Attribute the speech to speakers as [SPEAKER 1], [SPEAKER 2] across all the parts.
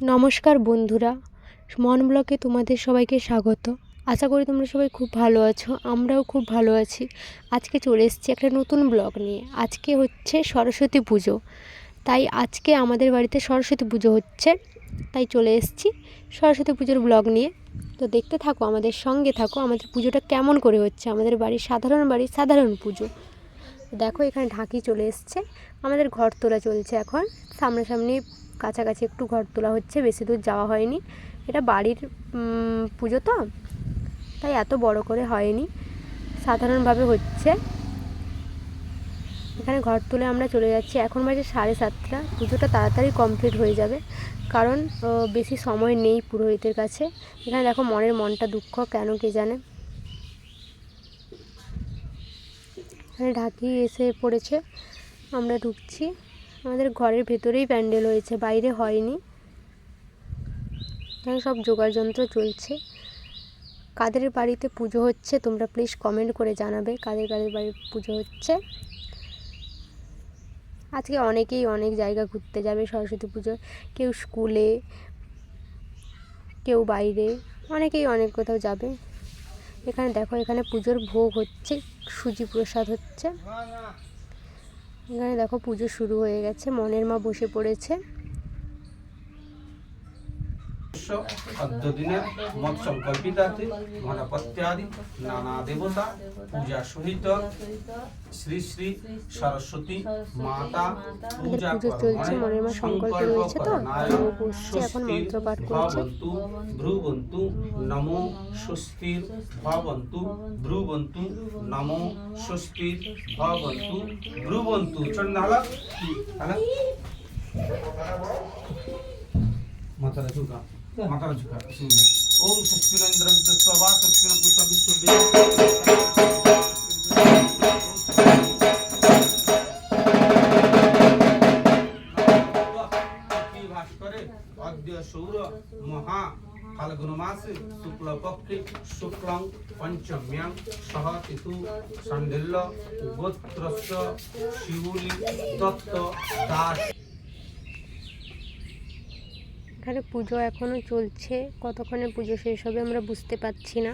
[SPEAKER 1] নমস্কার বন্ধুরা, মন ব্লগে তোমাদের সবাইকে স্বাগত। আশা করি তোমরা সবাই খুব ভালো আছো, আমরাও খুব ভালো আছি। আজকে চলে এসেছি একটা নতুন ব্লগ নিয়ে। আজকে হচ্ছে সরস্বতী পুজো, তাই আজকে আমাদের বাড়িতে সরস্বতী পুজো হচ্ছে, তাই চলে এসেছি সরস্বতী পুজোর ব্লগ নিয়ে। তো দেখতে থাকো, আমাদের সঙ্গে থাকো, আমাদের পুজোটা কেমন করে হচ্ছে। আমাদের বাড়ির সাধারণ পুজো। দেখো এখানে ঢাকি চলে এসছে, আমাদের ঘর তোলা চলছে এখন। সামনাসামনি কাছাকাছি একটু ঘর তোলা হচ্ছে, বেশি দূর যাওয়া হয়নি। এটা বাড়ির পুজো তো, তাই এত বড় করে হয়নি, সাধারণভাবে হচ্ছে। এখানে ঘর তুলে আমরা চলে যাচ্ছি। এখন বাজে 7:30। পুজোটা তাড়াতাড়ি কমপ্লিট হয়ে যাবে, কারণ বেশি সময় নেই পুরোহিতের কাছে। এখানে দেখো মনটা দুঃখ, কেন কে জানে। এখানে ঢাকি এসে পড়েছে, আমরা ঢুকছি। আমাদের ঘরের ভেতরেই প্যান্ডেল হয়েছে, বাইরে হয়নি। এখানে সব যোগাড়যন্ত্র চলছে। কাদের বাড়িতে পুজো হচ্ছে তোমরা প্লিজ কমেন্ট করে জানাবে, কাদের বাড়ির পুজো হচ্ছে। আজকে অনেকেই অনেক জায়গা ঘুরতে যাবে সরস্বতী পুজোয়, কেউ স্কুলে, কেউ বাইরে, অনেকেই অনেক কোথাও যাবে। এখানে দেখো, এখানে পুজোর ভোগ হচ্ছে, সুজি প্রসাদ হচ্ছে। এখানে দেখো পুজো শুরু হয়ে গেছে, মনের মা বসে পড়েছে।
[SPEAKER 2] দিনের মত সংকল্পিতাতে গণপত্যাদি নানা দেবতা পূজা সহিত শ্রী শ্রী সরস্বতী মাতা পূজা
[SPEAKER 1] চলছে, মনের মা সংকল্প রয়েছে, তো বসছে এখন মন্ত্র পাঠ করছে।
[SPEAKER 2] ভ্রুবন্তু নমো স্বস্তির ভবন্তু ভ্রুবন্তু নমো স্বস্তির ভবন্তু ভ্রুবন্তু চন্ডালা মাথাটা ঝুঁকা ওম সস্মিনেন্দ্র বিদ্যস্বা সস্মিন পুষ্পা বিশ্ববিদ্য ভাস্করে অদ্য সৌর মহা ফাল্গুন মাসে শুক্লপক্ষে শুক্লং পঞ্চম্যাং সহ তিথু সান্ডিল্য গোত্রস্য শিউলি দত্ত দাস।
[SPEAKER 1] এখানে পুজো এখনো চলছে, কতক্ষণে পুজো শেষ হবে আমরা বুঝতে পারছি না।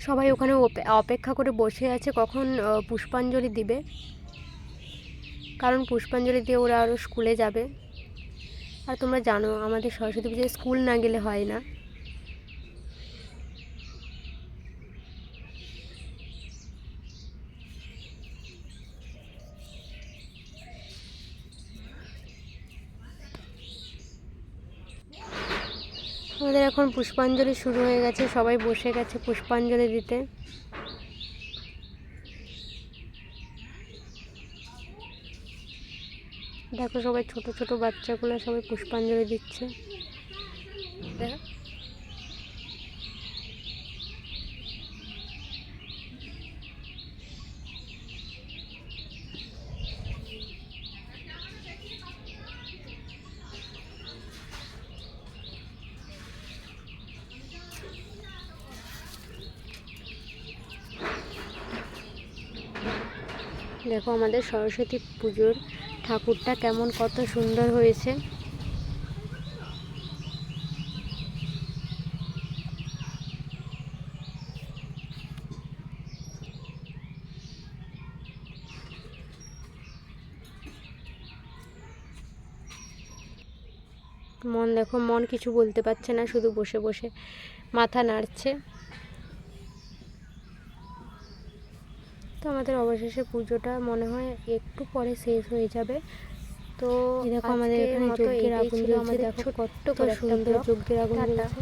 [SPEAKER 1] সবাই ওখানে অপেক্ষা করে বসে আছে কখন পুষ্পাঞ্জলি দিবে, কারণ পুষ্পাঞ্জলি দিয়ে ওরা আরও স্কুলে যাবে। আর তোমরা জানো আমাদের সরস্বতী পুজোয় স্কুল না গেলে হয় না। আমাদের এখন পুষ্পাঞ্জলি শুরু হয়ে গেছে, সবাই বসে গেছে পুষ্পাঞ্জলি দিতে। দেখো সবাই ছোট ছোট বাচ্চাগুলো সবাই পুষ্পাঞ্জলি দিচ্ছে। দেখো আমাদের সরস্বতী পুজোর ঠাকুরটা কেমন কত সুন্দর হয়েছে। দেখো মন কিছু বলতে পারছে না, শুধু বসে বসে মাথা নাড়ছে। তো আমাদের অবশেষে পুজোটা মনে হয় একটু পরে শেষ হয়ে যাবে। তো দেখো আমাদের এখানে যজ্ঞের আগুন জ্বলছে, দেখো কত সুন্দর যজ্ঞের আগুন জ্বলছে।